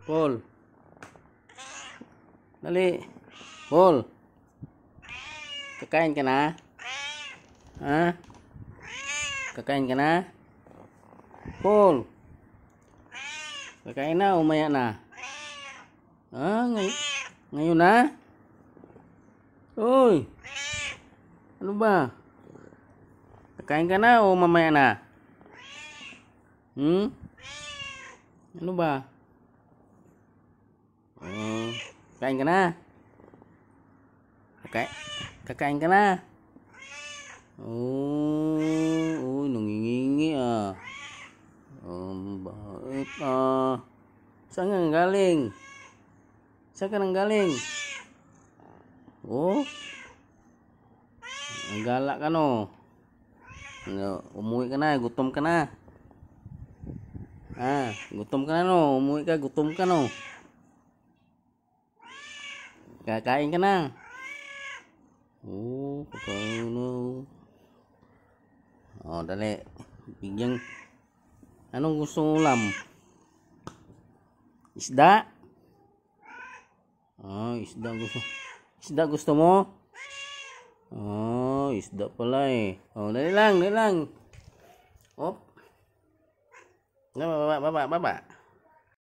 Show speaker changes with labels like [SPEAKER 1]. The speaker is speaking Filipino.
[SPEAKER 1] Paul. Dali. Paul. Kakain ka na? Ha? Kakain ka na? Paul. Kakain na, umaya na. Ngayon na? Uy. Ano ba? Kakain ka na o mamaya na? Ano ba? Kakain ka na? Kakain ka na? Nangingingi ah. Bait ah. Saan ka nanggaling? Saan ka nanggaling? Ang galak ka no. Umuwi ka na, gutom ka na. Gutom ka na no, umuwi ka, gutom ka no. Kakain ka na. Kakain na. Dali. Bigyan. Anong gusto mong ulam? Isda? Isda gusto mo? Isda pala eh. Dali lang. Baba.